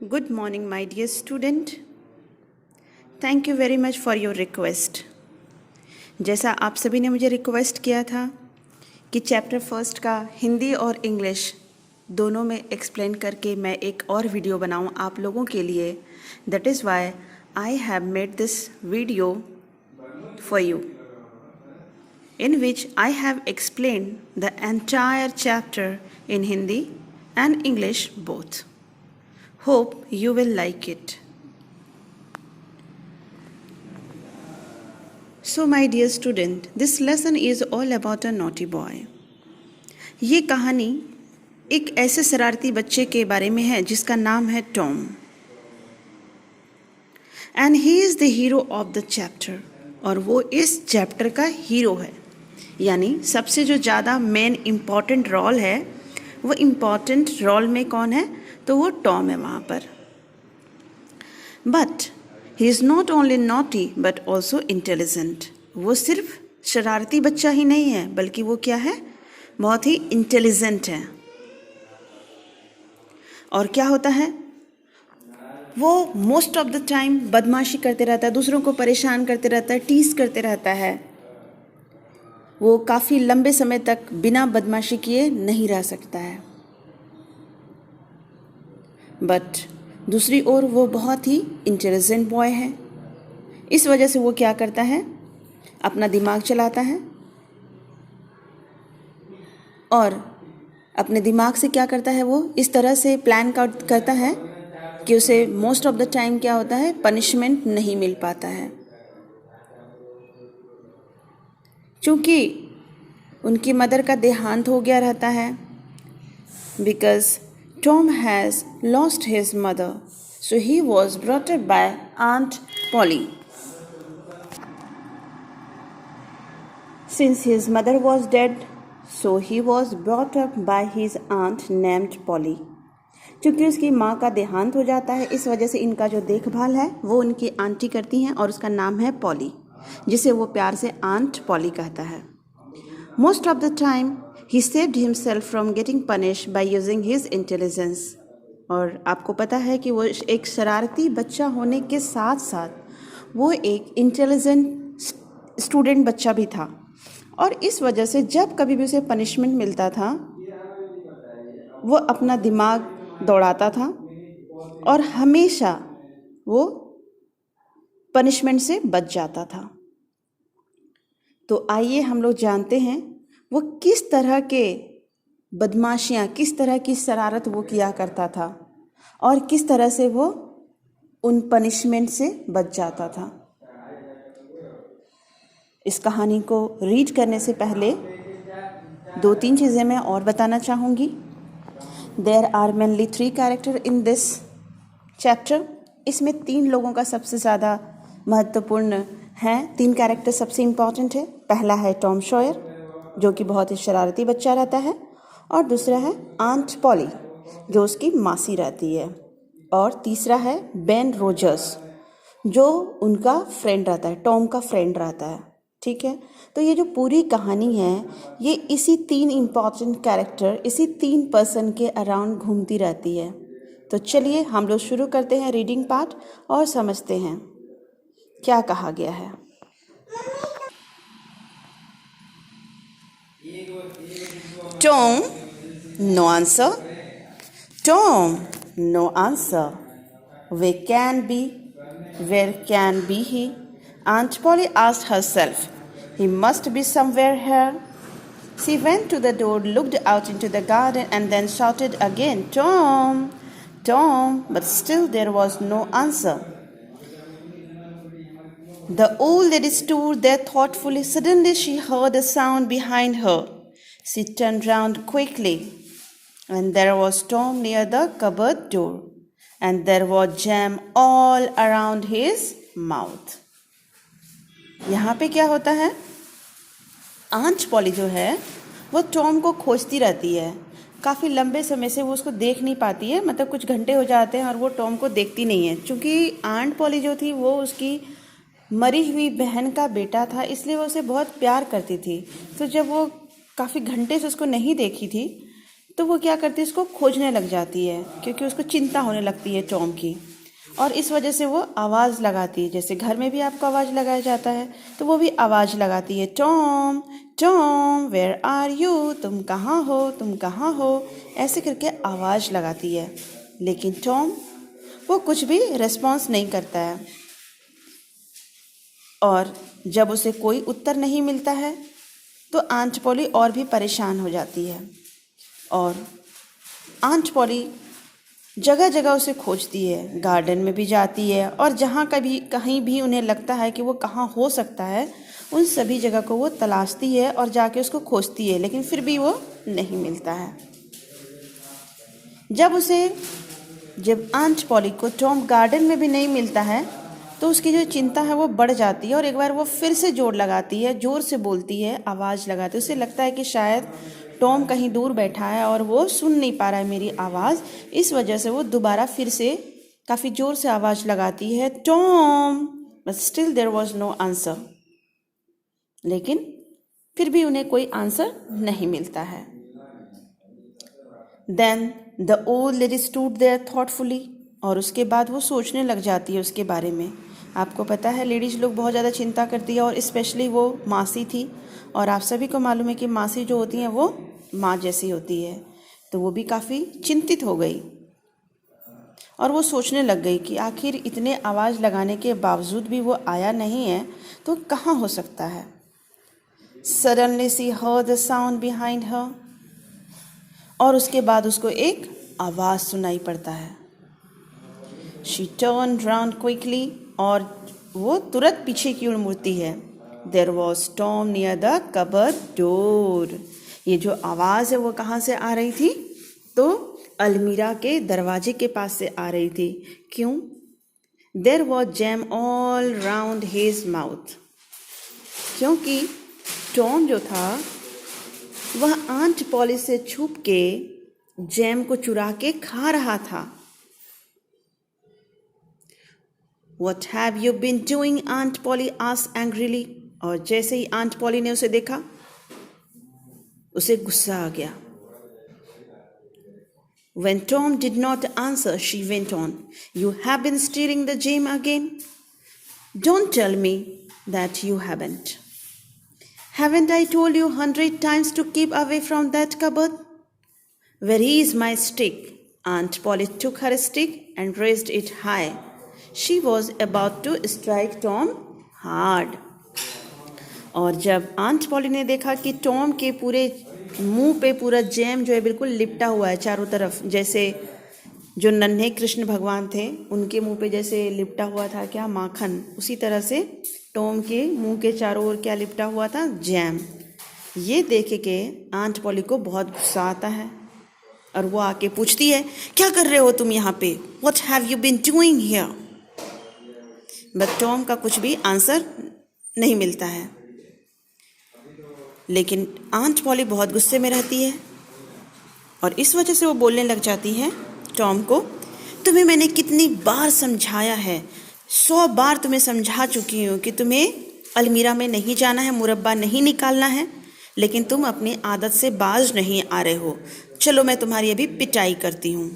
Good morning, my dear student. Thank you very much for your request. जैसा आप सभी ने मुझे रिक्वेस्ट किया था कि चैप्टर फर्स्ट का हिंदी और इंग्लिश दोनों में एक्सप्लेन करके मैं एक और वीडियो बनाऊं आप लोगों के लिए. That is why I have made this video for you, in which I have explained the entire chapter in Hindi and English both. Hope you will like it. So my dear student, this lesson is all about a naughty boy. ये कहानी एक ऐसे शरारती बच्चे के बारे में है जिसका नाम है Tom. And he is the hero of the chapter. और वो इस चैप्टर का हीरो है. यानी सबसे जो ज़्यादा मेन इम्पॉर्टेंट रोल है वो इम्पॉर्टेंट रोल में कौन है तो वो टॉम है वहाँ पर. But he is not only naughty but also intelligent. वो सिर्फ शरारती बच्चा ही नहीं है बल्कि वो क्या है, बहुत ही इंटेलिजेंट है. और क्या होता है, वो मोस्ट ऑफ द टाइम बदमाशी करते रहता है, दूसरों को परेशान करते रहता है, टीज करते रहता है. वो काफ़ी लंबे समय तक बिना बदमाशी किए नहीं रह सकता है. बट दूसरी ओर वो बहुत ही इंटेलिजेंट बॉय है. इस वजह से वो क्या करता है, अपना दिमाग चलाता है और अपने दिमाग से क्या करता है, वो इस तरह से प्लान करता है कि उसे मोस्ट ऑफ द टाइम क्या होता है, पनिशमेंट नहीं मिल पाता है. क्योंकि उनकी मदर का देहांत हो गया रहता है. Because Tom has lost his mother, so he was brought up by Aunt Polly. Since his mother was dead, so he was brought up by his aunt named Polly. क्योंकि उसकी माँ का देहांत हो जाता है, इस वजह से इनका जो देखभाल है वो उनकी आंटी करती हैं और उसका नाम है पॉली, जिसे वो प्यार से आंट पॉली कहता है. Most of the time, he saved himself from getting punished by using his intelligence. और आपको पता है कि वो एक शरारती बच्चा होने के साथ साथ वो एक इंटेलिजेंट स्टूडेंट बच्चा भी था. और इस वजह से जब कभी भी उसे पनिशमेंट मिलता था वो अपना दिमाग दौड़ाता था और हमेशा वो पनिशमेंट से बच जाता था. तो आइए हम लोग जानते हैं वो किस तरह के बदमाशियाँ, किस तरह की शरारत वो किया करता था और किस तरह से वो उन पनिशमेंट से बच जाता था. इस कहानी को रीड करने से पहले 2-3 चीज़ें मैं और बताना चाहूँगी. There are mainly 3 character in this chapter. इसमें 3 लोगों का सबसे ज़्यादा महत्वपूर्ण है, 3 कैरेक्टर सबसे इम्पॉर्टेंट है. पहला है टॉम सॉयर जो कि बहुत ही शरारती बच्चा रहता है, और दूसरा है आंट पॉली जो उसकी मासी रहती है, और तीसरा है बेन रोजर्स जो उनका फ्रेंड रहता है, टॉम का फ्रेंड रहता है. ठीक है, तो ये जो पूरी कहानी है ये इसी 3 इम्पॉर्टेंट कैरेक्टर, इसी 3 पर्सन के अराउंड घूमती रहती है. तो चलिए हम लोग शुरू करते हैं रीडिंग पार्ट और समझते हैं क्या कहा गया है. Tom, no answer. Tom, no answer. Where can be he? Aunt Polly asked herself. He must be somewhere here. She went to the door, looked out into the garden, and then shouted again, Tom, Tom, but still there was no answer. The old lady stood there thoughtfully. Suddenly she heard a sound behind her. She turned round quickly, and there was Tom near the cupboard door, and there was jam all around his mouth. यहाँ पे क्या होता है, aunt poly जो है वो Tom को खोजती रहती है. काफ़ी लंबे समय से वो उसको देख नहीं पाती है, मतलब कुछ घंटे हो जाते हैं और वो टॉम को देखती नहीं है. क्योंकि आंट पॉली जो थी वो उसकी मरी हुई बहन का बेटा था, इसलिए वो उसे बहुत प्यार करती थी. तो जब वो काफ़ी घंटे से उसको नहीं देखी थी तो वो क्या करती है, इसको खोजने लग जाती है क्योंकि उसको चिंता होने लगती है टॉम की, और इस वजह से वो आवाज़ लगाती है। जैसे घर में भी आपको आवाज़ लगाया जाता है तो वो भी आवाज़ लगाती है, Tom Tom where are you, तुम कहाँ हो, तुम कहाँ हो, ऐसे करके आवाज़ लगाती है। लेकिन टॉम वो कुछ भी रिस्पॉन्स नहीं करता है, और जब उसे कोई उत्तर नहीं मिलता है तो आंट पॉली और भी परेशान हो जाती है, और आंट पॉली जगह जगह उसे खोजती है, गार्डन में भी जाती है, और जहाँ कहीं भी उन्हें लगता है कि वो कहाँ हो सकता है उन सभी जगह को वो तलाशती है और जाके उसको खोजती है, लेकिन फिर भी वो नहीं मिलता है। जब आंट पॉली को टॉम गार्डन में भी नहीं मिलता है तो उसकी जो चिंता है वो बढ़ जाती है, और एक बार वो फिर से जोर लगाती है, जोर से बोलती है, आवाज़ लगाती है। उसे लगता है कि शायद टॉम कहीं दूर बैठा है और वो सुन नहीं पा रहा है मेरी आवाज़, इस वजह से वो दोबारा फिर से काफ़ी ज़ोर से आवाज़ लगाती है, Tom, but still there was no answer. लेकिन फिर भी उन्हें कोई आंसर नहीं मिलता है। Then the old lady stood there thoughtfully, और उसके बाद वो सोचने लग जाती है उसके बारे में। आपको पता है लेडीज़ लोग बहुत ज़्यादा चिंता करती है, और स्पेशली वो मासी थी, और आप सभी को मालूम है कि मासी जो होती हैं वो माँ जैसी होती है। तो वो भी काफ़ी चिंतित हो गई और वो सोचने लग गई कि आखिर इतने आवाज़ लगाने के बावजूद भी वो आया नहीं है तो कहाँ हो सकता है। Suddenly she heard the sound behind her, और उसके बाद उसको एक आवाज़ सुनाई पड़ता है। शी टर्न राउंड क्विकली, और वो तुरंत पीछे की ओर मुड़ती है। There was Tom near the cupboard door. ये जो आवाज़ है वो कहाँ से आ रही थी, तो अलमीरा के दरवाजे के पास से आ रही थी। क्यों? There was jam all round his mouth, क्योंकि टॉम जो था वह आंट पॉली से छुप के जैम को चुरा के खा रहा था। What have you been doing? Aunt Polly asked angrily. और जैसे ही आंट पॉली ने उसे देखा उसे गुस्सा आ गया। When Tom did not answer, she went on, "You have been stealing the jam again? Don't tell me that you haven't. Haven't I told you 100 times to keep away from that cupboard? Where is my stick?" Aunt Polly took her stick and raised it high. She was about to strike Tom hard. और जब aunt poly ने देखा कि Tom के पूरे मुंह पे पूरा जैम जो है बिल्कुल लिपटा हुआ है चारों तरफ, जैसे जो नन्हे कृष्ण भगवान थे उनके मुंह पे जैसे लिपटा हुआ था क्या, माखन, उसी तरह से टॉम के मुंह के चारों ओर क्या लिपटा हुआ था, जैम। ये देख के आंट पॉली को बहुत गुस्सा आता है और वो आके पूछती है, क्या कर रहे हो तुम यहाँ पे? What have you been doing here? But Tom का कुछ भी आंसर नहीं मिलता है। लेकिन आंट पॉली बहुत गुस्से में रहती है और इस वजह से वो बोलने लग जाती है टॉम को, तुम्हें मैंने कितनी बार समझाया है, 100 बार तुम्हें समझा चुकी हूँ कि तुम्हें अलमीरा में नहीं जाना है, मुरब्बा नहीं निकालना है, लेकिन तुम अपनी आदत से बाज नहीं आ रहे हो। चलो मैं तुम्हारी अभी पिटाई करती हूँ।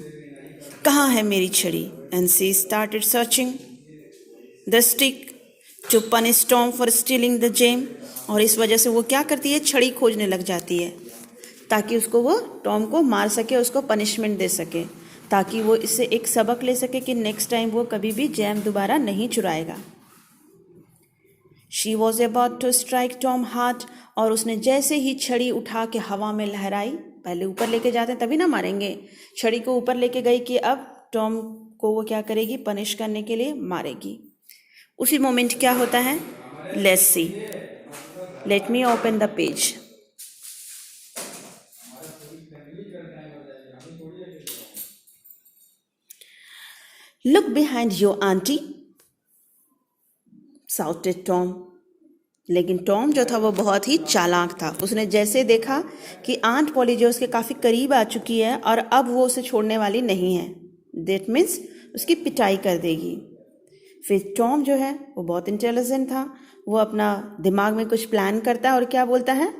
कहाँ है मेरी छड़ी? And she started searching the stick to punish Tom for stealing the jam. और इस वजह से वो क्या करती है, छड़ी खोजने लग जाती है ताकि उसको वो टॉम को मार सके, उसको पनिशमेंट दे सके, ताकि वो इससे एक सबक ले सके कि नेक्स्ट टाइम वो कभी भी जैम दोबारा नहीं चुराएगा। She was about to strike Tom hard, और उसने जैसे ही छड़ी उठा के हवा में लहराई, पहले ऊपर लेके जाते हैं तभी ना मारेंगे, छड़ी को ऊपर लेके गई कि अब टॉम को वो क्या करेगी, पनिश करने के लिए मारेगी। उसी मोमेंट क्या होता है, let's see, let me open the page. Look behind your aunty, shouted Tom. लेकिन टॉम जो था वो बहुत ही चालाक था। उसने जैसे देखा कि आंट पॉली जो उसके काफ़ी करीब आ चुकी है और अब वो उसे छोड़ने वाली नहीं है, दैट मीन्स उसकी पिटाई कर देगी। फिर टॉम जो है वो बहुत इंटेलिजेंट था, वो अपना दिमाग में कुछ प्लान करता है और क्या बोलता है,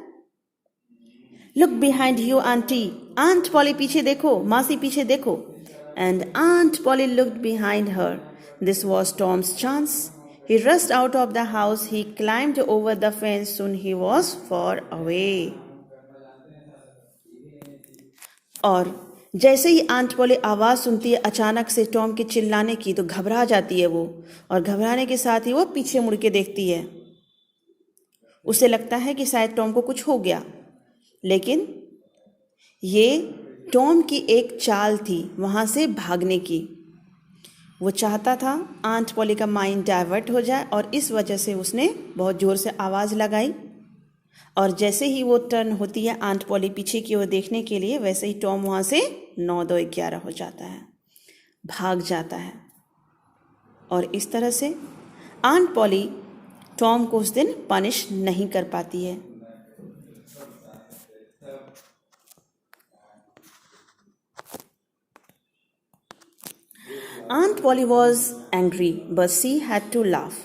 look behind you auntie, aunt Polly पीछे देखो, मासी पीछे देखो। And aunt Polly looked behind her. This was Tom's chance. He rushed out of the house. He climbed over the fence. Soon he was far away. और जैसे ही aunt poly आवाज़ सुनती है अचानक से टॉम के चिल्लाने की तो घबरा जाती है वो, और घबराने के साथ ही वो पीछे मुड़ के देखती है। उसे लगता है कि शायद टॉम को कुछ हो गया, लेकिन ये टॉम की एक चाल थी वहाँ से भागने की। वो चाहता था आंट पॉली का माइंड डाइवर्ट हो जाए, और इस वजह से उसने बहुत ज़ोर से आवाज़ लगाई। और जैसे ही वो टर्न होती है आंट पॉली पीछे की ओर देखने के लिए, वैसे ही टॉम वहाँ से 9-2-11 हो जाता है, भाग जाता है। और इस तरह से आंट पॉली टॉम को उस दिन पनिश नहीं कर पाती है। Aunt Polly was angry, but she had to laugh.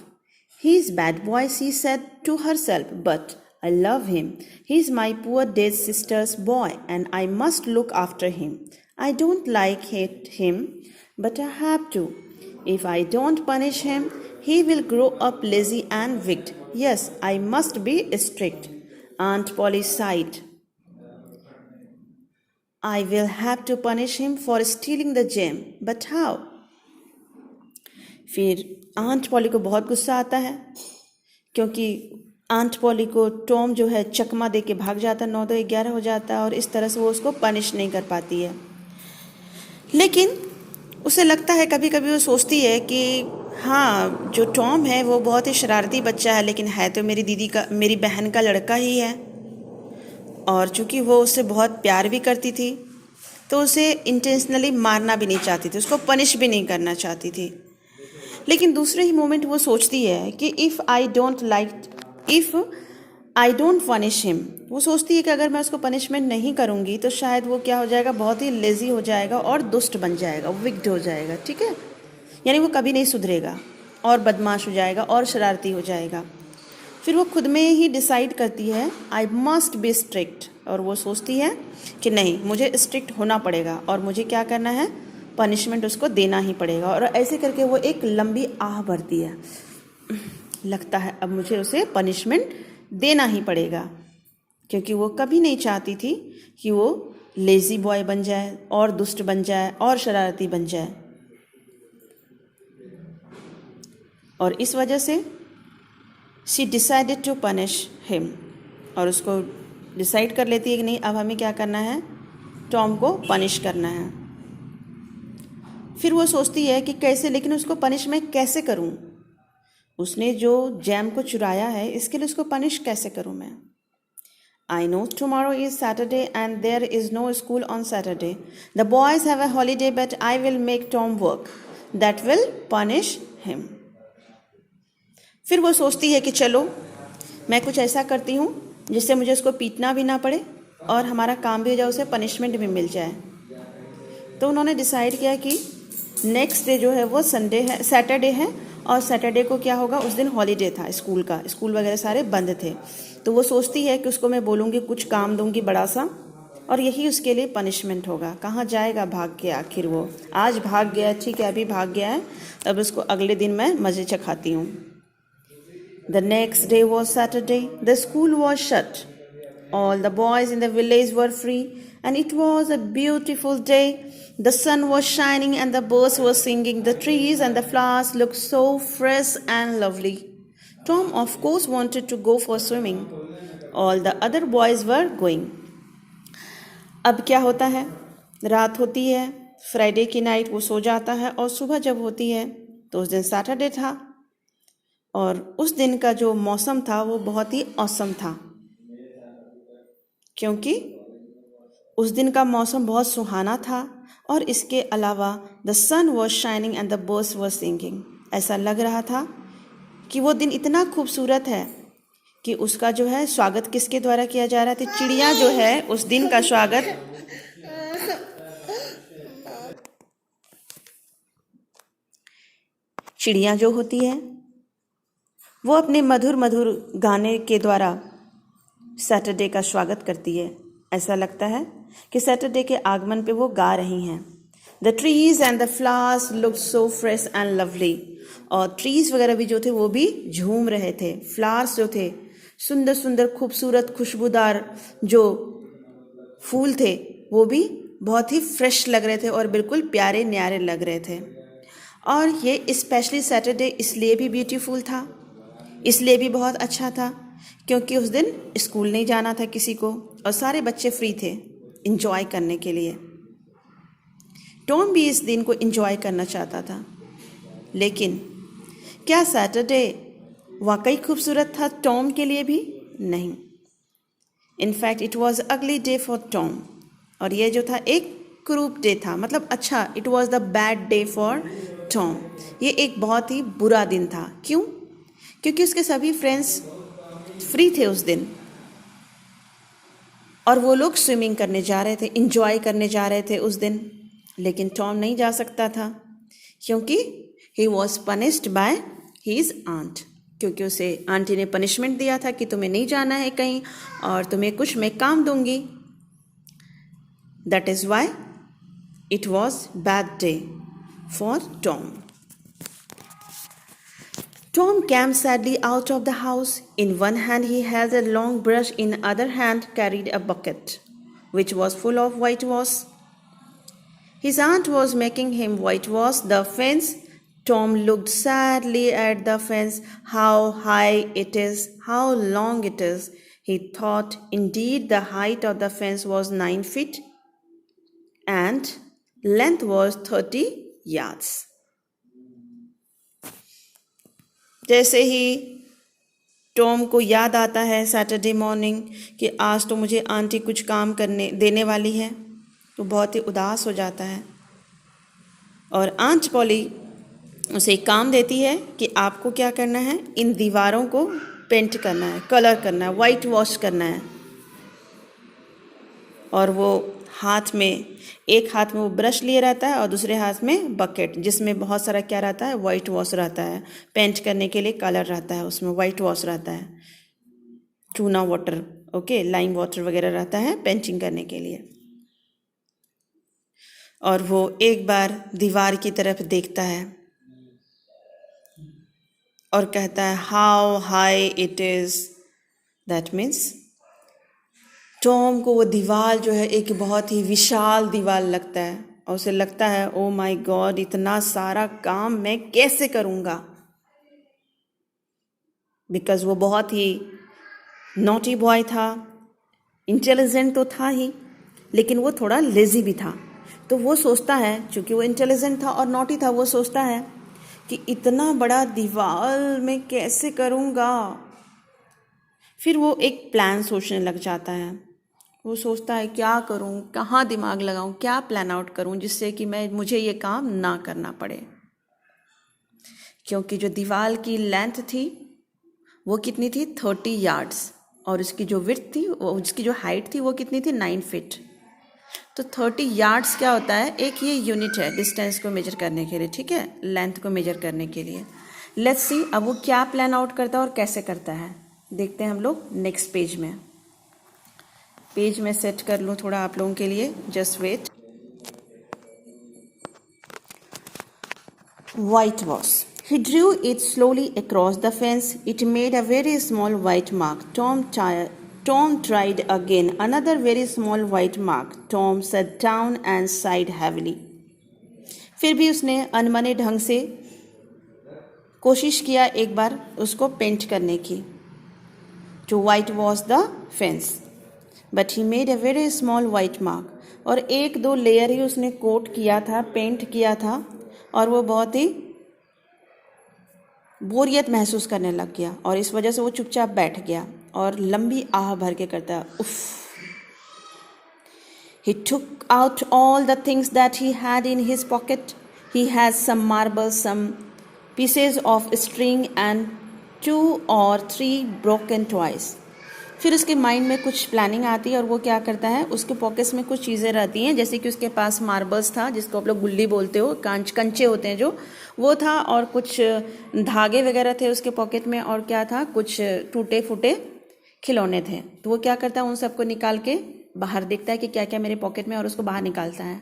He's bad boy, she said to herself, but I love him. He's my poor dead sister's boy, and I must look after him. I don't hate him, but I have to. If I don't punish him, he will grow up lazy and wicked. Yes, I must be strict. Aunt Polly sighed. I will have to punish him for stealing the gem, but how? फिर aunt poly को बहुत गुस्सा आता है, क्योंकि aunt poly को Tom जो है चकमा दे के भाग जाता है, 9-2-11 हो जाता है, और इस तरह से वो उसको पनिश नहीं कर पाती है। लेकिन उसे लगता है, कभी कभी वो सोचती है कि हाँ, जो टॉम है वो बहुत ही शरारती बच्चा है, लेकिन है तो मेरी बहन का लड़का ही है, और चूँकि वो उससे बहुत प्यार भी करती थी तो उसे इंटेंशनली मारना भी नहीं चाहती थी, उसको पनिश भी नहीं करना चाहती थी। लेकिन दूसरे ही मोमेंट वो सोचती है कि if I don't punish him, वो सोचती है कि अगर मैं उसको पनिशमेंट नहीं करूँगी तो शायद वो क्या हो जाएगा, बहुत ही लेज़ी हो जाएगा और दुष्ट बन जाएगा, विक्ड हो जाएगा। ठीक है, यानी वो कभी नहीं सुधरेगा और बदमाश हो जाएगा और शरारती हो जाएगा। फिर वो खुद में ही डिसाइड करती है आई मस्ट बी स्ट्रिक्ट, और वो सोचती है कि नहीं, मुझे स्ट्रिक्ट होना पड़ेगा और मुझे क्या करना है, पनिशमेंट उसको देना ही पड़ेगा। और ऐसे करके वो एक लंबी आह भरती है, लगता है अब मुझे उसे पनिशमेंट देना ही पड़ेगा, क्योंकि वो कभी नहीं चाहती थी कि वो लेज़ी बॉय बन जाए और दुष्ट बन जाए और शरारती बन जाए। और इस वजह से she decided to punish him, और उसको डिसाइड कर लेती है कि नहीं, अब हमें क्या करना है, टॉम को पनिश करना है। फिर वो सोचती है कि कैसे, लेकिन उसको पनिश मैं कैसे करूं, उसने जो जैम को चुराया है इसके लिए उसको पनिश कैसे करूं मैं। I know tomorrow is Saturday and there is no school on Saturday. The boys have a holiday, but I will make Tom work. That will punish him. फिर वो सोचती है कि चलो मैं कुछ ऐसा करती हूँ जिससे मुझे उसको पीटना भी ना पड़े और हमारा काम भी हो जाए, उसे पनिशमेंट भी मिल जाए। तो उन्होंने डिसाइड किया कि नेक्स्ट डे जो है वो सैटरडे है, और सैटरडे को क्या होगा, उस दिन हॉलीडे था स्कूल का, स्कूल वगैरह सारे बंद थे। तो वो सोचती है कि उसको मैं बोलूँगी, कुछ काम दूँगी बड़ा सा, और यही उसके लिए पनिशमेंट होगा। कहाँ जाएगा भाग के, आखिर वो आज भाग गया, ठीक है अभी भाग गया है, अब उसको अगले दिन मैं मज़े चखाती हूँ। The next day was Saturday. The school was shut. All the boys in the village were free, and it was a beautiful day. The sun was shining and the birds were singing. The trees and the flowers looked so fresh and lovely. Tom, of course, wanted to go for swimming. All the other boys were going. अब क्या होता है, रात होती है, Friday की night वो सो जाता है, और सुबह जब होती है तो उस दिन सैटरडे था, और उस दिन का जो मौसम था वो बहुत ही औसम था, क्योंकि उस दिन का मौसम बहुत सुहाना था, और इसके अलावा the sun was shining and the birds were singing. ऐसा लग रहा था कि वो दिन इतना खूबसूरत है कि उसका जो है स्वागत किसके द्वारा किया जा रहा था, चिड़िया जो है उस दिन का स्वागत चिड़िया जो होती है वो अपने मधुर मधुर गाने के द्वारा सैटरडे का स्वागत करती है। ऐसा लगता है कि सैटरडे के आगमन पे वो गा रही हैं। The trees and the flowers look so fresh and lovely, और ट्रीज वगैरह भी जो थे वो भी झूम रहे थे। फ्लावर्स जो थे, सुंदर सुंदर खूबसूरत खुशबूदार जो फूल थे, वो भी बहुत ही फ्रेश लग रहे थे और बिल्कुल प्यारे न्यारे लग रहे थे। और ये स्पेशली सैटरडे इसलिए भी ब्यूटीफुल था, इसलिए भी बहुत अच्छा था क्योंकि उस दिन स्कूल नहीं जाना था किसी को और सारे बच्चे फ्री थे इंजॉय करने के लिए। टॉम भी इस दिन को इंजॉय करना चाहता था, लेकिन क्या सैटरडे वाकई खूबसूरत था टॉम के लिए भी? नहीं। इनफैक्ट इट वॉज अगली डे फॉर टॉम, और ये जो था एक क्रूप डे था, मतलब अच्छा, it was the bad day for Tom. ये एक बहुत ही बुरा दिन था। क्यों? क्योंकि उसके सभी फ्रेंड्स फ्री थे उस दिन और वो लोग स्विमिंग करने जा रहे थे, इंजॉय करने जा रहे थे उस दिन। लेकिन टॉम नहीं जा सकता था क्योंकि he was punished by his aunt, क्योंकि उसे आंटी ने पनिशमेंट दिया था कि तुम्हें नहीं जाना है कहीं और तुम्हें कुछ मैं काम दूंगी। That is why it was bad day for Tom. Tom came sadly out of the house. In one hand he held a long brush, in other hand carried a bucket, which was full of whitewash. His aunt was making him whitewash the fence. Tom looked sadly at the fence. How high it is, how long it is, he thought. Indeed, the height of the fence was 9 feet and length was 30 yards. जैसे ही Tom को याद आता है Saturday morning कि आज तो मुझे aunty कुछ काम करने देने वाली है, तो बहुत ही उदास हो जाता है। और आंट पॉली उसे एक काम देती है कि आपको क्या करना है, इन दीवारों को पेंट करना है, कलर करना है, वाइट वॉश करना है। और वो एक हाथ में वो ब्रश लिए रहता है और दूसरे हाथ में बकेट, जिसमें बहुत सारा क्या रहता है, वाइट वॉश रहता है, पेंट करने के लिए कलर रहता है, उसमें वाइट वॉश रहता है, चूना वाटर, ओके, लाइम वाटर वगैरह रहता है पेंटिंग करने के लिए। और वो एक बार दीवार की तरफ देखता है और कहता है how high it is. That means Tom को वो दीवार जो है एक बहुत ही विशाल दीवार लगता है और उसे लगता है ओ माय गॉड, इतना सारा काम मैं कैसे करूँगा। बिकॉज वो बहुत ही नॉटी बॉय था, इंटेलिजेंट तो था ही, लेकिन वो थोड़ा लेज़ी भी था। तो वो सोचता है, चूँकि वो इंटेलिजेंट था और नॉटी था, वो सोचता है कि इतना बड़ा दीवार मैं कैसे करूँगा। फिर वो एक प्लान सोचने लग जाता है। वो सोचता है क्या करूं, कहाँ दिमाग लगाऊं, क्या प्लान आउट करूं जिससे कि मुझे ये काम ना करना पड़े। क्योंकि जो दीवार की लेंथ थी वो कितनी थी, 30 यार्ड्स, और उसकी जो विड्थ थी, उसकी जो हाइट थी वो कितनी थी, 9 फीट। तो 30 यार्ड्स क्या होता है, एक ये यूनिट है डिस्टेंस को मेजर करने के लिए, ठीक है, लेंथ को मेजर करने के लिए। लेट्स सी अब वो क्या प्लान आउट करता है और कैसे करता है, देखते हैं हम लोग नेक्स्ट पेज में। पेज में सेट कर लूँ थोड़ा आप लोगों के लिए, just wait. White was. He drew it slowly across the fence. It made a very small white mark. Tom tried again. Another very small white mark. Tom sat down and sighed heavily. फिर भी उसने अनमने ढंग से कोशिश किया एक बार उसको paint करने की, to whitewash the fence. But he made a very small white mark. और 1-2 लेयर ही उसने कोट किया था, पेंट किया था, और वो बहुत ही बोरियत महसूस करने लग गया और इस वजह से वो चुपचाप बैठ गया और लंबी आह भर के करता है उफ। He took out all the things that he had in his pocket. He had some marbles, some pieces of string and 2 or 3 broken toys. फिर उसके माइंड में कुछ प्लानिंग आती है और वो क्या करता है, उसके पॉकेट्स में कुछ चीज़ें रहती हैं, जैसे कि उसके पास मार्बल्स था, जिसको आप लोग गुल्ली बोलते हो, कंचे होते हैं जो, वो था, और कुछ धागे वगैरह थे उसके पॉकेट में, और क्या था, कुछ टूटे फूटे खिलौने थे। तो वो क्या करता है, उन सबको निकाल के बाहर देखता है कि क्या क्या मेरे पॉकेट में, और उसको बाहर निकालता है।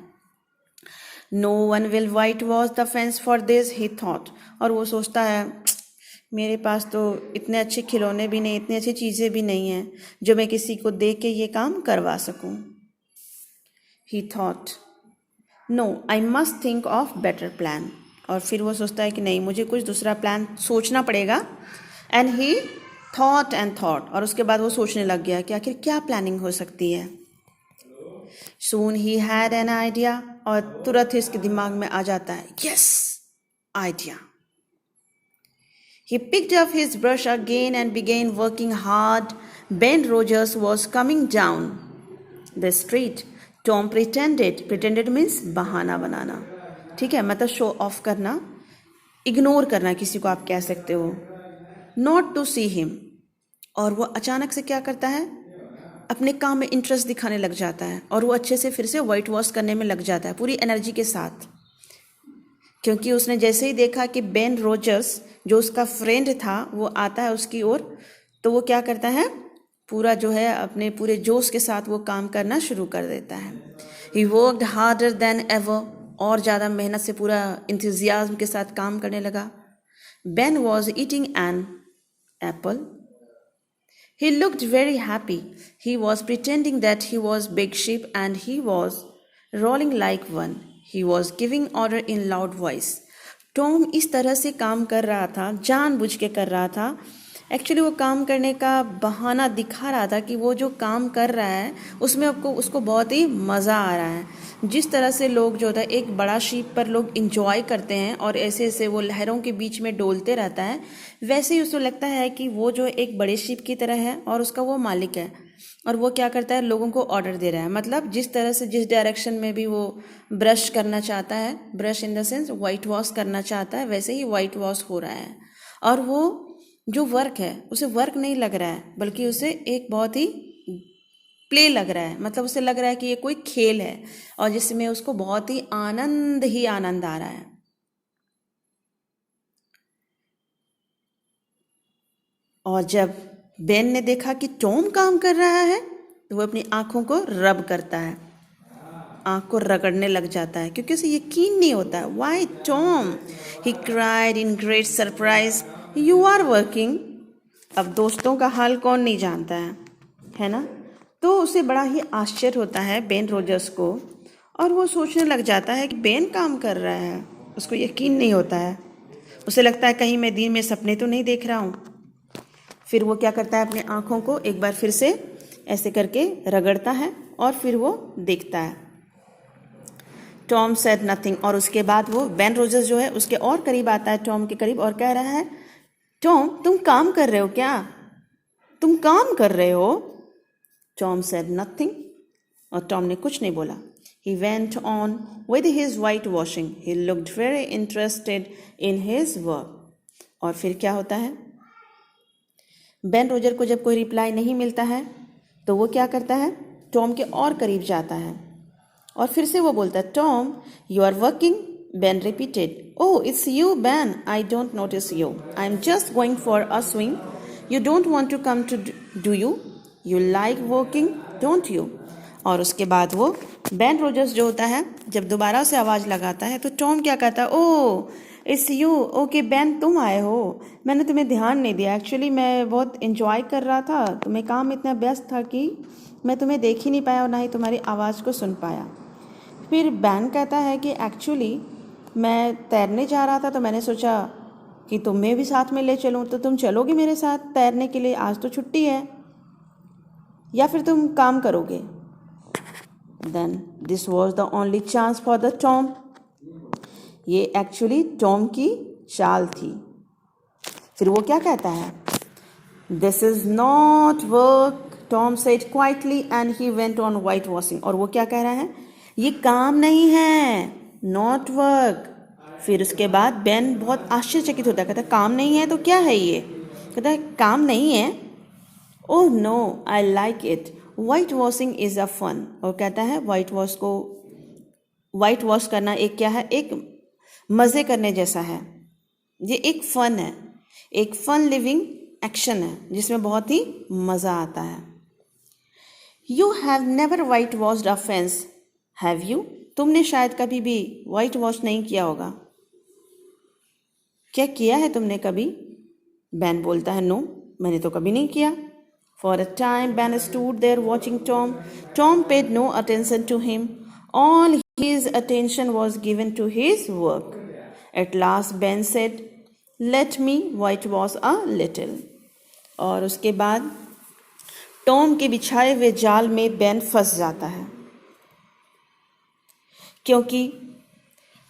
No one will whitewash the fence for this he thought, और वो सोचता है मेरे पास तो इतने अच्छे खिलौने भी नहीं, इतनी अच्छी चीज़ें भी नहीं हैं जो मैं किसी को दे के ये काम करवा सकूं। He thought no I must think of better plan, और फिर वो सोचता है कि नहीं, मुझे कुछ दूसरा प्लान सोचना पड़ेगा। And he thought and thought, और उसके बाद वो सोचने लग गया कि आखिर क्या प्लानिंग हो सकती है। सून ही हैड एन आइडिया, और तुरंत ही इसके दिमाग में आ जाता है yes idea. He picked up his brush again and began working hard. Ben Rogers was coming down the street. Tom pretended means बहाना बनाना, ठीक है, मतलब शो ऑफ करना, इग्नोर करना किसी को आप कह सकते हो। Not to see him, और वो अचानक से क्या करता है, अपने काम में इंटरेस्ट दिखाने लग जाता है, और वो अच्छे से फिर से वाइट वॉश करने में लग जाता है पूरी एनर्जी के साथ। क्योंकि उसने जैसे ही देखा कि बेन रोजर्स जो उसका फ्रेंड था वो आता है उसकी ओर, तो वो क्या करता है, पूरा जो है अपने पूरे जोश के साथ वो काम करना शुरू कर देता है। He worked harder than ever, और ज़्यादा मेहनत से पूरा इंथुजियाज्म के साथ काम करने लगा। Ben was eating an apple. He looked very happy. He was pretending that he was big sheep and he was rolling like one. He was giving order in loud voice. Tom इस तरह से काम कर रहा था, जानबूझ के कर रहा था। एक्चुअली वो काम करने का बहाना दिखा रहा था कि वो जो काम कर रहा है उसमें उसको बहुत ही मज़ा आ रहा है। जिस तरह से लोग जो होता है एक बड़ा शीप पर लोग इंजॉय करते हैं और ऐसे ऐसे वो लहरों के बीच में डोलते रहता है, वैसे ही उसको लगता है कि वो जो एक बड़े शीप की तरह है और उसका वो मालिक है, और वो क्या करता है, लोगों को ऑर्डर दे रहा है। मतलब जिस तरह से जिस डायरेक्शन में भी वो ब्रश करना चाहता है, brush in the sense white wash करना चाहता है, वैसे ही वाइट वॉश हो रहा है। और वो जो वर्क है उसे वर्क नहीं लग रहा है, बल्कि उसे एक बहुत ही प्ले लग रहा है। मतलब उसे लग रहा है कि ये कोई खेल है और जिसमें उसको बहुत ही आनंद आ रहा है। और जब बेन ने देखा कि टॉम काम कर रहा है तो वो अपनी आंखों को रब करता है, आंख को रगड़ने लग जाता है, क्योंकि उसे यकीन नहीं होता। Why Tom, he cried in great surprise, you are working. अब दोस्तों का हाल कौन नहीं जानता है ना। तो उसे बड़ा ही आश्चर्य होता है बेन रोजर्स को, और वो सोचने लग जाता है कि बेन काम कर रहा है। उसको यकीन नहीं होता है, उसे लगता है कहीं मैं दिन में सपने तो नहीं देख रहा हूँ। फिर वो क्या करता है, अपने आँखों को एक बार फिर से ऐसे करके रगड़ता है और फिर वो देखता है। टॉम सेड नथिंग, और उसके बाद वो बेन रोजर्स जो है उसके और करीब आता है, टॉम के करीब, और कह रहा है टॉम तुम काम कर रहे हो क्या, तुम काम कर रहे हो। टॉम सेड नथिंग, और टॉम ने कुछ नहीं बोला। He went on with his white washing. He looked very interested in his work. और फिर क्या होता है, बेन रोजर को जब कोई रिप्लाई नहीं मिलता है तो वो क्या करता है, टॉम के और करीब जाता है और फिर से वो बोलता है Tom you are working. Ben repeated, oh it's you Ben, I don't notice you, I am just going for a swing, you don't want to come to do you like working don't you. और उसके बाद वो Ben Rogers जो होता है जब दोबारा से आवाज़ लगाता है तो टॉम क्या कहता है, ओह इट्स यू, ओके बेन तुम आए हो, मैंने तुम्हें ध्यान नहीं दिया, एक्चुअली मैं बहुत इन्जॉय कर रहा था, तुम्हें काम इतना व्यस्त था कि मैं तुम्हें देख ही नहीं पाया और ना ही तुम्हारी आवाज़ को सुन पाया। फिर बेन कहता है कि एक्चुअली मैं तैरने जा रहा था तो मैंने सोचा कि तुम्हें भी साथ में ले चलूँ, तो तुम चलोगे मेरे साथ तैरने के लिए, आज तो छुट्टी है, या फिर तुम काम करोगे। Then this was the only chance for the Tom. ये एक्चुअली टॉम की चाल थी। फिर वो क्या कहता है, This is not work, Tom said quietly and he went on whitewashing. और वो क्या कह रहा है, ये काम नहीं है, not work। फिर उसके बाद बेन बहुत आश्चर्यचकित होता है, कहता है काम नहीं है तो क्या है ये, कहता है काम नहीं है, oh no I like it, whitewashing is a fun. और कहता है वाइट वॉश करना एक क्या है, एक मज़े करने जैसा है, ये एक फ़न है, एक फ़न लिविंग एक्शन है जिसमें बहुत ही मज़ा आता है। You have never white washed a fence, have you? तुमने शायद कभी भी वाइट वॉश नहीं किया होगा। क्या किया है तुमने कभी? बैन बोलता है, नो, मैंने तो कभी नहीं किया। For a time Ben stood there watching Tom. Tom paid no attention to him. All his attention was given to his work. At last Ben said, let me whitewash a little. और उसके बाद Tom के बिछाए हुए जाल में Ben फंस जाता है, क्योंकि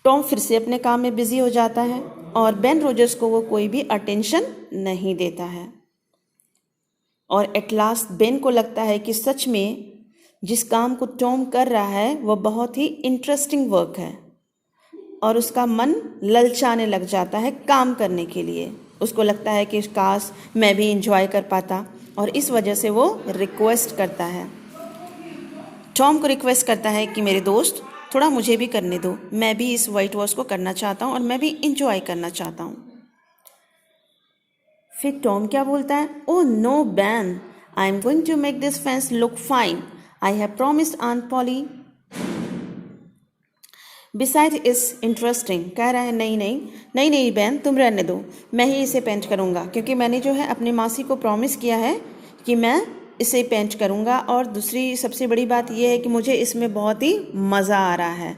टॉम फिर से अपने काम में बिजी हो जाता है और बेन रोजर्स को वो कोई भी अटेंशन नहीं देता है। और एट लास्ट बेन को लगता है कि सच में जिस काम को टॉम कर रहा है वो बहुत ही इंटरेस्टिंग वर्क है और उसका मन ललचाने लग जाता है काम करने के लिए। उसको लगता है कि काश मैं भी इंजॉय कर पाता, और इस वजह से वो रिक्वेस्ट करता है, टॉम को रिक्वेस्ट करता है कि मेरे दोस्त थोड़ा मुझे भी करने दो, मैं भी इस वाइट वॉश को करना चाहता हूँ और मैं भी इंजॉय करना चाहता हूँ। फिर टॉम क्या बोलता है, oh no Ben, I am going to make this fence look fine, I have promised aunt Polly, beside is interesting. कह रहा है नहीं नहीं नहीं नहीं बैन, तुम रहने दो, मैं ही इसे पेंट करूँगा, क्योंकि मैंने जो है अपनी मासी को प्रॉमिस किया है कि मैं इसे पेंट करूँगा। और दूसरी सबसे बड़ी बात यह है कि मुझे इसमें बहुत ही मज़ा आ रहा है।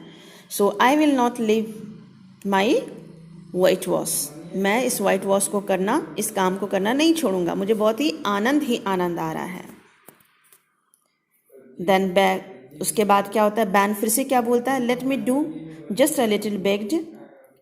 So I will not leave my white wash. मैं इस वाइट वॉश को करना, इस काम को करना नहीं छोड़ूंगा, मुझे बहुत ही आनंद आ रहा है। देन बैक उसके बाद क्या होता है, बैन फिर से क्या बोलता है, let me do just a little bagged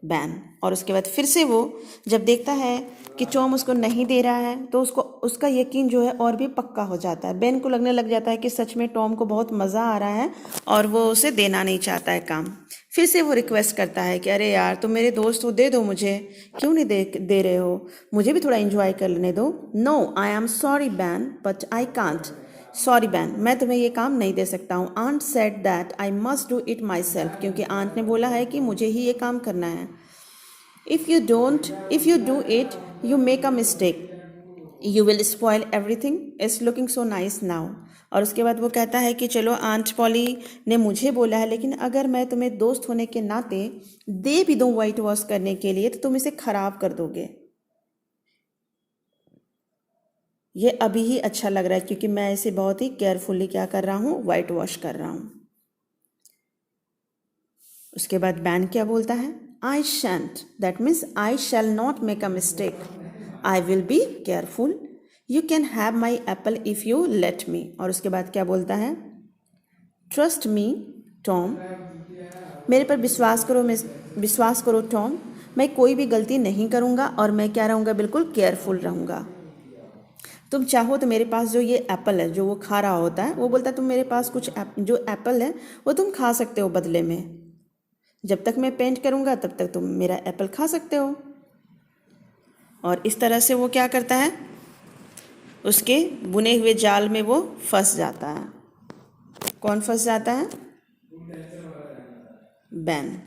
ban. और उसके बाद फिर से वो जब देखता है कि टॉम उसको नहीं दे रहा है तो उसका यकीन जो है और भी पक्का हो जाता है। बेन को लगने लग जाता है कि सच में टॉम को बहुत मज़ा आ रहा है और वो उसे देना नहीं चाहता है काम। फिर से वो रिक्वेस्ट करता है कि अरे यार तुम मेरे दोस्त हो, दे दो मुझे, क्यों नहीं दे रहे हो, मुझे भी थोड़ा इंजॉय कर लेने दो। No I am sorry Ben but I can't, sorry Ben, मैं तुम्हें ये काम नहीं दे सकता हूँ। Aunt said that I must do it myself, क्योंकि आंट ने बोला है कि मुझे ही ये काम करना है। If you do it you make a mistake, you will spoil everything, it's looking so nice now. और उसके बाद वो कहता है कि चलो आंट पॉली ने मुझे बोला है, लेकिन अगर मैं तुम्हें दोस्त होने के नाते दे भी दूँ वाइट वॉश करने के लिए तो तुम इसे ख़राब कर दोगे। ये अभी ही अच्छा लग रहा है क्योंकि मैं इसे बहुत ही केयरफुली क्या कर रहा हूँ, वाइट वॉश कर रहा हूँ। उसके बाद बैन क्या बोलता है, I shan't, that means I shall not make a mistake, I will be careful, you can have my apple if you let me. और उसके बाद क्या बोलता है, ट्रस्ट मी टॉम, मेरे पर विश्वास करो टॉम, मैं कोई भी गलती नहीं करूँगा और मैं क्या रहूँगा, बिल्कुल केयरफुल रहूँगा। तुम चाहो तो मेरे पास जो ये एप्पल है जो वो खा रहा होता है, वो बोलता है तुम मेरे पास कुछ जो एप्पल है वो तुम खा सकते हो बदले में, जब तक मैं पेंट करूँगा तब तक तुम मेरा एप्पल खा सकते हो। और इस तरह से वो क्या करता है, उसके बुने हुए जाल में वो फंस जाता है। कौन फंस जाता है, ban.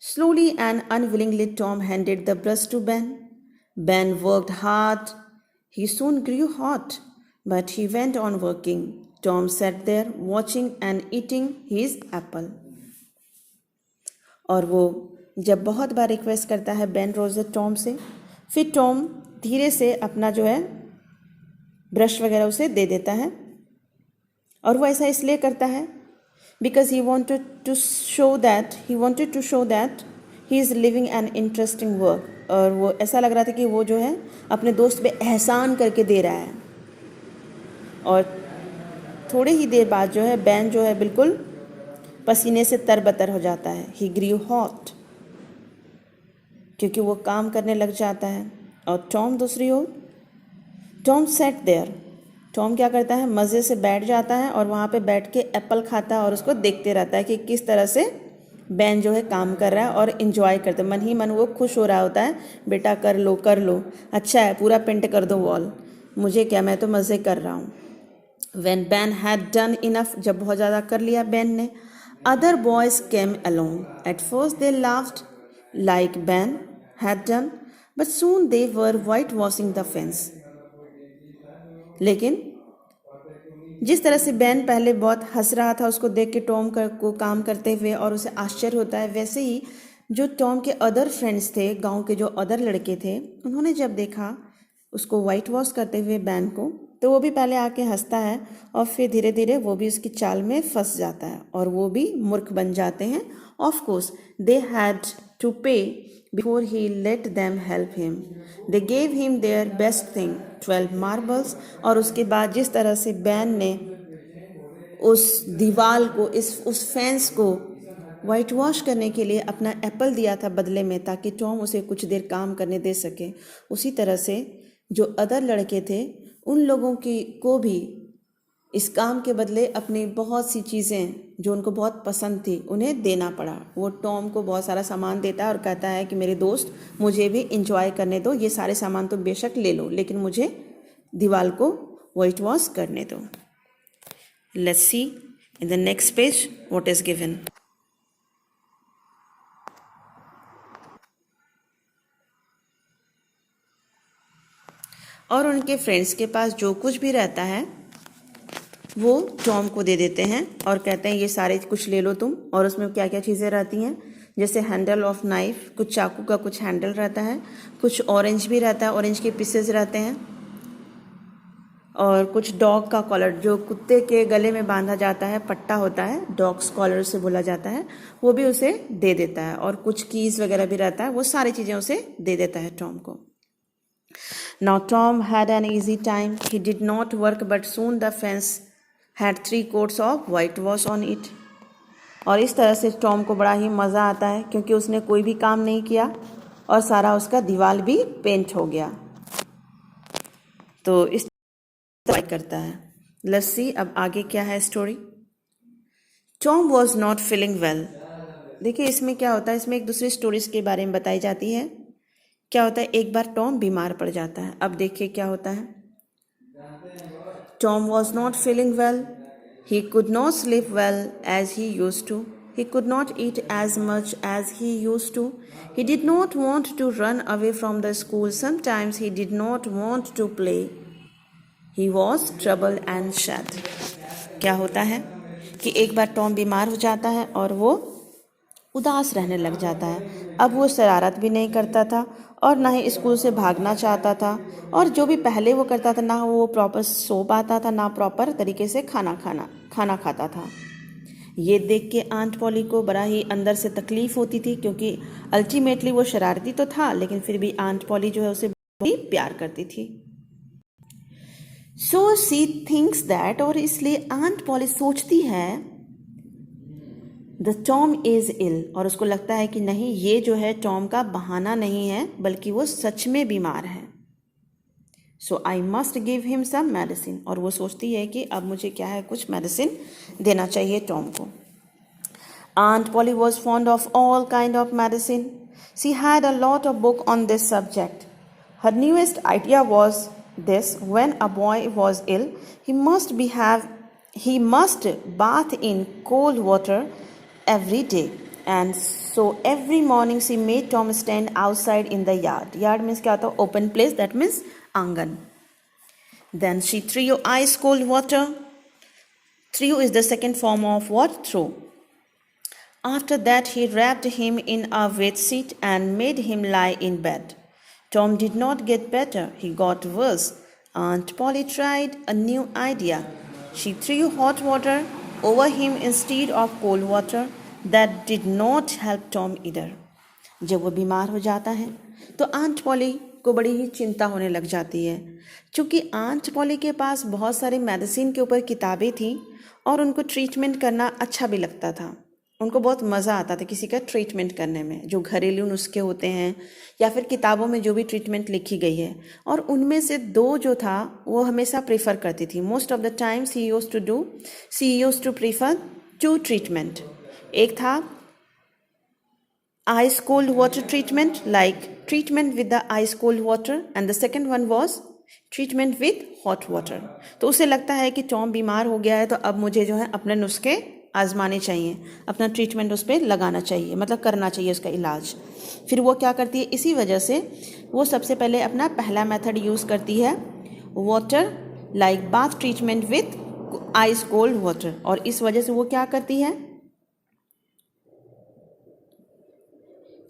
Slowly and unwillingly Tom handed the brush to Ben. Ben worked hard. He soon grew hot, but he went on working. Tom sat there watching and eating his apple. और वो जब बहुत बार रिक्वेस्ट करता है Ben Roger Tom से, फिर Tom धीरे से अपना जो है ब्रश वगैरह उसे दे देता है। और वो ऐसा इसलिए करता है because he wanted to show that he is living an interesting work। और वो ऐसा लग रहा था कि वो जो है अपने दोस्त पे एहसान करके दे रहा है। और थोड़े ही देर बाद जो है बैन जो है बिल्कुल पसीने से तरबतर हो जाता है, he grew hot, क्योंकि वो काम करने लग जाता है। और टॉम दूसरी ओर, टॉम sat there, टॉम क्या करता है, मज़े से बैठ जाता है और वहाँ पे बैठ के एप्पल खाता है और उसको देखते रहता है कि किस तरह से बैन जो है काम कर रहा है और इन्जॉय करता है। मन ही मन वो खुश हो रहा होता है, बेटा कर लो, अच्छा है, पूरा पेंट कर दो वॉल, मुझे क्या, मैं तो मज़े कर रहा हूँ। When Ben had done enough, जब बहुत ज़्यादा कर लिया बैन ने, other boys came along. At first they laughed like Ben had done, but soon they were whitewashing the fence. लेकिन जिस तरह से बेन पहले बहुत हंस रहा था उसको देख के टॉम को काम करते हुए और उसे आश्चर्य होता है, वैसे ही जो टॉम के अदर फ्रेंड्स थे, गांव के जो अदर लड़के थे, उन्होंने जब देखा उसको वाइट वॉश करते हुए बेन को, तो वो भी पहले आके हंसता है और फिर धीरे धीरे वो भी उसकी चाल में फंस जाता है और वो भी मूर्ख बन जाते हैं। Of course they had to pay before he let them help him. They gave him their best thing 12 marbles. और उसके बाद जिस तरह से बेन ने उस दीवार को, उस फेंस को वाइट वॉश करने के लिए अपना एप्पल दिया था बदले में, ताकि टॉम उसे कुछ देर काम करने दे सके, उसी तरह से जो अदर लड़के थे उन लोगों को भी इस काम के बदले अपनी बहुत सी चीज़ें जो उनको बहुत पसंद थी उन्हें देना पड़ा। वो टॉम को बहुत सारा सामान देता है और कहता है कि मेरे दोस्त मुझे भी इंजॉय करने दो, ये सारे सामान तो बेशक ले लो लेकिन मुझे दीवार को वाइट वॉश करने दो। Let's see in the next page what is given. और उनके फ्रेंड्स के पास जो कुछ भी रहता है वो टॉम को दे देते हैं और कहते हैं ये सारे कुछ ले लो तुम। और उसमें क्या क्या चीज़ें रहती हैं, जैसे हैंडल ऑफ नाइफ, कुछ चाकू का कुछ हैंडल रहता है, कुछ ऑरेंज भी रहता है, ऑरेंज के पीसेस रहते हैं, और कुछ डॉग का कॉलर जो कुत्ते के गले में बांधा जाता है, पट्टा होता है, डॉग्स कॉलर से बोला जाता है, वो भी उसे दे देता है। और कुछ कीज वगैरह भी रहता है, वो सारी चीज़ें उसे दे देता है टॉम को। Now Tom had an easy time. He did not work, but soon the fence had 3 coats of whitewash on it. और इस तरह से टॉम को बड़ा ही मज़ा आता है क्योंकि उसने कोई भी काम नहीं किया और सारा उसका दीवार भी पेंट हो गया। तो इस तरह करता है। लेट्स सी अब आगे क्या है story. Tom was not feeling well. देखिए इसमें क्या होता है, इसमें एक दूसरी स्टोरीज के बारे में बताई जाती है। क्या होता है, एक बार टॉम बीमार पड़ जाता है। अब देखिए क्या होता है। Tom was not feeling well. He could not sleep well as he used to. He could not eat as much as he used to. He did not want to run away from the school. Sometimes he did not want to play. He was troubled and sad. क्या होता है कि एक बार Tom बीमार हो जाता है और वो उदास रहने लग जाता है। अब वो शरारत भी नहीं करता था और ना ही स्कूल से भागना चाहता था, और जो भी पहले वो करता था ना वो प्रॉपर सो पाता था ना प्रॉपर तरीके से खाना खाता था। ये देख के आंट पॉली को बड़ा ही अंदर से तकलीफ होती थी क्योंकि अल्टीमेटली वो शरारती तो था लेकिन फिर भी आंट पॉली जो है उसे बहुत ही प्यार करती थी। सो शी थिंक्स दैट, और इसलिए आंट पॉली सोचती है द टॉम इज इल, और उसको लगता है कि नहीं ये जो है टॉम का बहाना नहीं है बल्कि वो सच में बीमार है। So I must give him some medicine, और वो सोचती है कि अब मुझे क्या है कुछ मेडिसिन देना चाहिए टॉम को। Aunt Polly was fond of all kind of medicine. She had a lot of book on this subject. Her newest idea was this: when a boy was ill, he must bath in cold water every day, and so every morning she made Tom stand outside in the yard. Yard means क्या होता है, open place, that means आंगन. Then she threw ice cold water. Threw is the second form of what? Throw. After that he wrapped him in a wet sheet and made him lie in bed. Tom did not get better, he got worse. Aunt Polly tried a new idea. She threw hot water over him instead of cold water. That did not help Tom either. जब वो बीमार हो जाता है तो aunt poly को बड़ी ही चिंता होने लग जाती है, क्योंकि आंट पॉली के पास बहुत सारी मेडिसिन के ऊपर किताबें थीं और उनको ट्रीटमेंट करना अच्छा भी लगता था। उनको बहुत मज़ा आता था किसी का ट्रीटमेंट करने में, जो घरेलू नुस्खे होते हैं या फिर किताबों में जो भी ट्रीटमेंट लिखी गई है। और उनमें से 2 जो था वो हमेशा प्रेफर करती थी। Most of the time she used to prefer 2 treatment. एक था ice cold water treatment, like treatment with the ice cold water, and the second one was treatment with hot water. तो उसे लगता है कि टॉम बीमार हो गया है तो अब मुझे जो है अपने नुस्खे आजमाने चाहिए, अपना ट्रीटमेंट उस पर लगाना चाहिए, मतलब करना चाहिए उसका इलाज। फिर वो क्या करती है, इसी वजह से वो सबसे पहले अपना पहला मेथड यूज़ करती है water like bath treatment with ice cold water. और इस वजह से वो क्या करती है,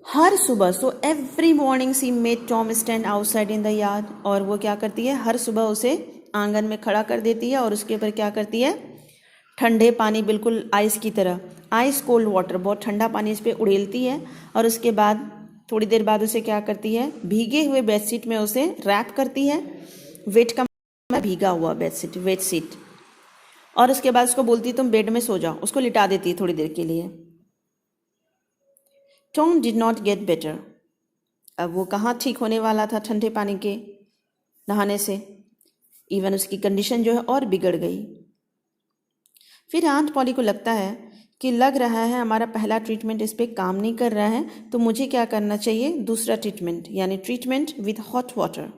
हर सुबह, so every morning C made Tom stand outside in the yard. और वो क्या करती है, हर सुबह उसे आंगन में खड़ा कर देती है और उसके ऊपर क्या करती है, ठंडे पानी, बिल्कुल आइस की तरह, आइस कोल्ड वाटर, बहुत ठंडा पानी इस पर उड़ेलती है। और उसके बाद थोड़ी देर बाद उसे क्या करती है, भीगे हुए बेडशीट में उसे रैप करती है, वेट का भीगा हुआ बेडशीट, वेट सीट। और उसके बाद उसको बोलती है तुम बेड में सो जाओ, उसको लिटा देती है थोड़ी देर के लिए। Tom did not get better. अब वो कहाँ ठीक होने वाला था ठंडे पानी के नहाने से, इवन उसकी कंडीशन जो है और बिगड़ गई। फिर आंट पॉली को लगता है कि लग रहा है हमारा पहला ट्रीटमेंट इस पर काम नहीं कर रहा है, तो मुझे क्या करना चाहिए, दूसरा ट्रीटमेंट, यानी ट्रीटमेंट विथ हॉट वाटर।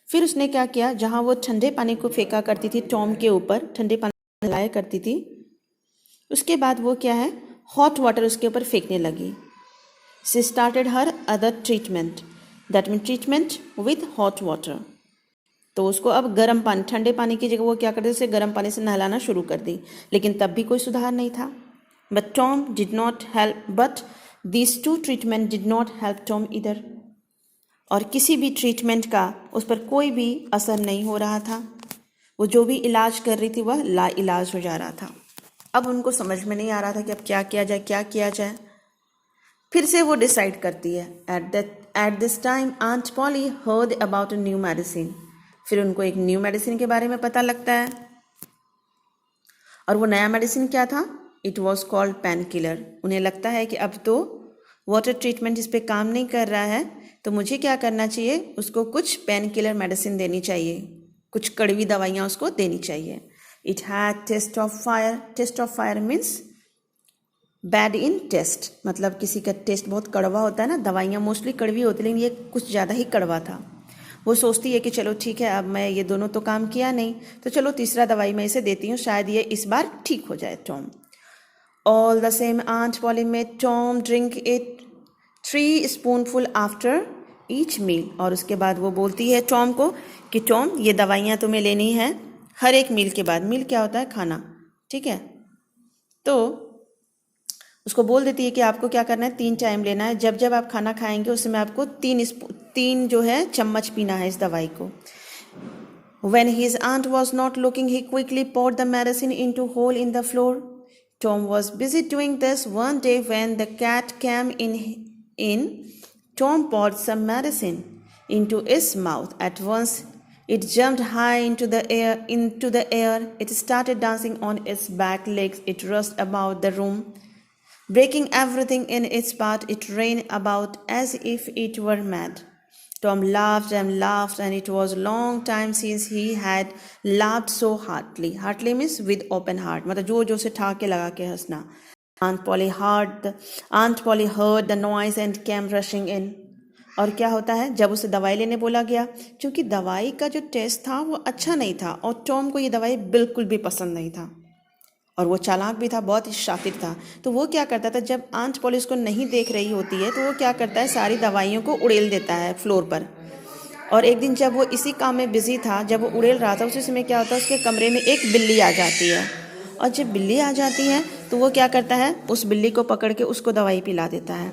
फिर उसने क्या किया, जहाँ वो ठंडे पानी को फेंका करती थी टॉम के ऊपर, ठंडे पानी लाया करती थी, उसके बाद वो क्या है, हॉट वाटर उसके ऊपर फेंकने लगी। She started her other treatment, that mean treatment with hot water. तो उसको अब गर्म पानी, ठंडे पानी की जगह वो क्या करते, उसे गर्म पानी से नहलाना शुरू कर दी, लेकिन तब भी कोई सुधार नहीं था। But Tom did not help, but these two treatment did not help Tom इधर। और किसी भी ट्रीटमेंट का उस पर कोई भी असर नहीं हो रहा था, वो जो भी इलाज कर रही थी वह ला इलाज हो जा रहा था। अब उनको समझ में नहीं आ रहा था कि अब क्या किया जाए, क्या किया जाए। फिर से वो डिसाइड करती है, at this time aunt Polly heard about a new medicine. फिर उनको एक न्यू मेडिसिन के बारे में पता लगता है, और वो नया मेडिसिन क्या था, it was called pain killer. उन्हें लगता है कि अब तो वाटर ट्रीटमेंट इस पर काम नहीं कर रहा है, तो मुझे क्या करना चाहिए, उसको कुछ पेन किलर मेडिसिन देनी चाहिए, कुछ कड़वी दवाइयाँ उसको देनी चाहिए। It had taste of fire. Taste of fire means bad in taste, मतलब किसी का टेस्ट बहुत कड़वा होता है ना, दवाइयाँ मोस्टली कड़वी होती, लेकिन ये कुछ ज़्यादा ही कड़वा था। वो सोचती है कि चलो ठीक है, अब मैं ये दोनों तो काम किया नहीं, तो चलो तीसरा दवाई मैं इसे देती हूँ, शायद ये इस बार ठीक हो जाए Tom. All the same aunt Polly made Tom drink it 3 spoonful after each meal. और उसके बाद वो बोलती है टॉम को कि टॉम ये दवाइयाँ तुम्हें लेनी है हर एक मील के बाद। मील क्या होता है, खाना, ठीक है। तो उसको बोल देती है कि आपको क्या करना है, 3 टाइम लेना है, जब जब आप खाना खाएंगे उस समय आपको 3 जो है चम्मच पीना है इस दवाई को। When his aunt was not looking, he quickly poured the medicine into a hole in the floor. Tom was busy doing this one day when the cat came in. Tom poured some medicine into its mouth. At once, it jumped high into the air. It started dancing on its back legs. It rushed about the room, breaking everything in its path. It ran about as if it were mad. Tom laughed and laughed, and it was a long time since he had laughed so heartily. Heartily means with open heart, मतलब जो जो से ठाके लगा के हंसना। Aunt Polly heard the noise and came rushing in. और क्या होता है, जब उसे दवाई लेने बोला गया, क्योंकि दवाई का जो टेस्ट था वो अच्छा नहीं था, और टॉम को ये दवाई बिल्कुल भी पसंद नहीं था, और वो चालाक भी था, बहुत ही शातिर था। तो वो क्या करता था, जब आंट पॉली उसको नहीं देख रही होती है तो वो क्या करता है, सारी दवाइयों को उड़ेल देता है फ्लोर पर। और एक दिन जब वो इसी काम में बिजी था, जब वो उड़ेल रहा था, उसी समय क्या होता है, उसके कमरे में एक बिल्ली आ जाती है। और जब बिल्ली आ जाती है तो वो क्या करता है, उस बिल्ली को पकड़ के उसको दवाई पिला देता है।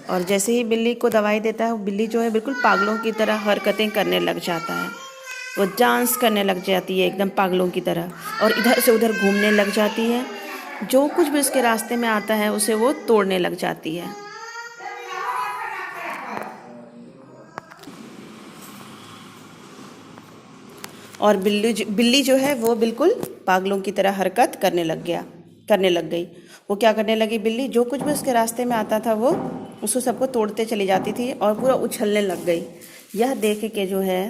और जैसे ही बिल्ली को दवाई देता है, वो बिल्ली जो है बिल्कुल पागलों की तरह हरकतें करने लग जाता है। वो डांस करने लग जाती है एकदम पागलों की तरह, और इधर से उधर घूमने लग जाती है। जो कुछ भी उसके रास्ते में आता है उसे वो तोड़ने लग जाती है। और बिल्ली जो है वो बिल्कुल पागलों की तरह हरकत करने लग गई। वो क्या करने लगी, बिल्ली जो कुछ भी उसके रास्ते में आता था वो उसको सबको तोड़ते चली जाती थी और पूरा उछलने लग गई। यह देख के जो है,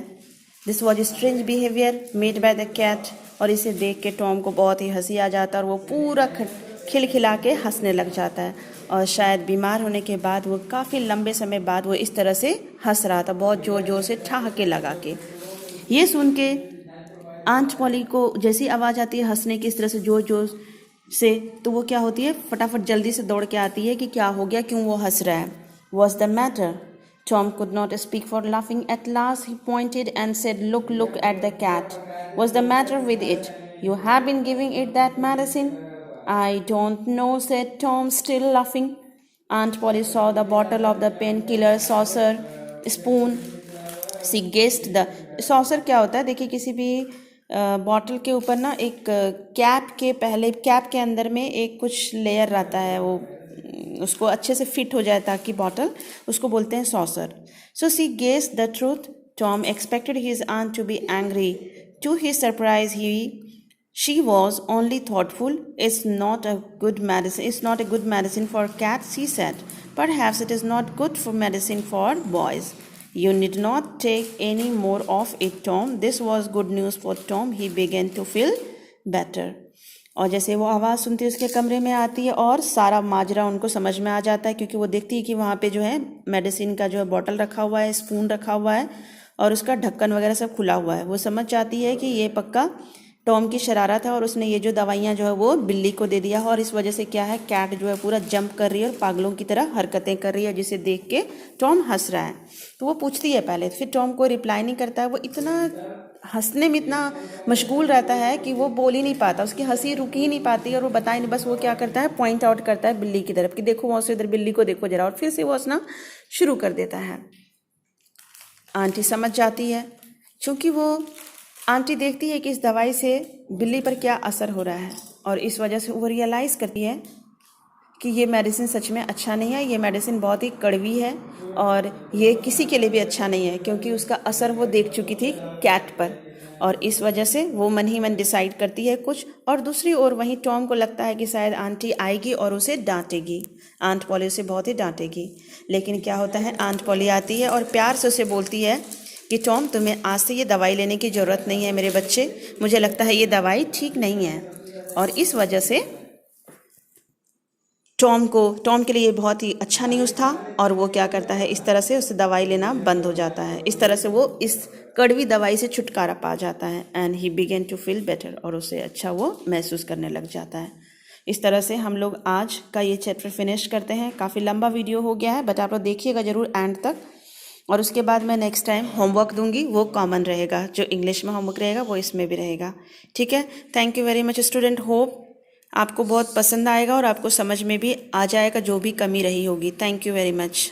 this was strange behaviour made by the cat. और इसे देख के टॉम को बहुत ही हंसी आ जाता है और वो पूरा खिलखिला के हंसने लग जाता है। और शायद बीमार होने के बाद वो काफ़ी लंबे समय बाद वो इस तरह से हंस रहा था, बहुत ज़ोर ज़ोर से ठहाके लगा के। ये सुन के आंट पॉली को जैसी आवाज़ आती है हंसने की, इस तरह से जोर जोर से, तो वो क्या होती है, फटाफट जल्दी से दौड़ के आती है कि क्या हो गया, क्यों वो हंस रहा है। Was the matter, Tom could not speak for laughing. At last he pointed and said, "Look, look at the cat. What's the matter with it? You have been giving it that medicine?" "I don't know," said Tom, still laughing. Aunt Polly saw the bottle of the painkiller, saucer, spoon. She guessed the saucer क्या होता है, देखिए किसी भी bottle के ऊपर ना एक कैप के पहले कैप के अंदर में एक कुछ लेयर रहता है, वो उसको अच्छे से फिट हो जाए ताकि बॉटल, उसको बोलते हैं saucer. So see guess the truth. Tom expected his aunt to be angry. To his surprise she was only thoughtful. It's not a good medicine. It's not a good medicine for cats, she said. Perhaps it is not good for medicine for boys. You need not take any more of it, Tom. This was good news for Tom. He began to feel better. और जैसे वो आवाज़ सुनती है उसके कमरे में आती है और सारा माजरा उनको समझ में आ जाता है, क्योंकि वो देखती है कि वहाँ पे जो है मेडिसिन का जो है बॉटल रखा हुआ है, स्पून रखा हुआ है और उसका ढक्कन वगैरह सब खुला हुआ है. वो समझ जाती है कि ये पक्का टॉम की शरारत है और उसने ये जो दवाइयाँ जो है वो बिल्ली को दे दिया है, और इस वजह से क्या है, कैट जो है पूरा जंप कर रही है और पागलों की तरह हरकतें कर रही है, जिसे देख के टॉम हंस रहा है. तो वो पूछती है पहले, फिर टॉम को रिप्लाई नहीं करता है. वो इतना हंसने में इतना मशगूल रहता है कि वो बोल ही नहीं पाता, उसकी हंसी रुक ही नहीं पाती और वो बताए नहीं. बस वो क्या करता है, पॉइंट आउट करता है बिल्ली की तरफ कि देखो वहाँ से, उधर बिल्ली को देखो जरा, और फिर से वो हंसना शुरू कर देता है. आंटी समझ जाती है, क्योंकि वो आंटी देखती है कि इस दवाई से बिल्ली पर क्या असर हो रहा है, और इस वजह से वो रियलाइज़ करती है कि ये मेडिसिन सच में अच्छा नहीं है. ये मेडिसिन बहुत ही कड़वी है और ये किसी के लिए भी अच्छा नहीं है, क्योंकि उसका असर वो देख चुकी थी कैट पर, और इस वजह से वो मन ही मन डिसाइड करती है कुछ. और दूसरी ओर वहीं टॉम को लगता है कि शायद आंटी आएगी और उसे डांटेगी, आंट पॉली उसे बहुत ही डांटेगी. लेकिन क्या होता है, आंट पॉली आती है और प्यार से उसे बोलती है कि टॉम, तुम्हें आज से ये दवाई लेने की ज़रूरत नहीं है मेरे बच्चे. मुझे लगता है ये दवाई ठीक नहीं है. और इस वजह से टॉम के लिए बहुत ही अच्छा न्यूज़ था, और वो क्या करता है, इस तरह से उससे दवाई लेना बंद हो जाता है. इस तरह से वो इस कड़वी दवाई से छुटकारा पा जाता है. And he began to feel better, और उसे अच्छा वो महसूस करने लग जाता है. इस तरह से हम लोग आज का ये चैप्टर फिनिश करते हैं. काफ़ी लंबा वीडियो हो गया है, बट आप लोग देखिएगा ज़रूर एंड तक. और उसके बाद मैं नेक्स्ट टाइम होमवर्क दूंगी, वो कॉमन रहेगा, जो इंग्लिश में होमवर्क रहेगा वो इसमें भी रहेगा. ठीक है. Thank you very much student. Hope आपको बहुत पसंद आएगा और आपको समझ में भी आ जाएगा जो भी कमी रही होगी. Thank you very much.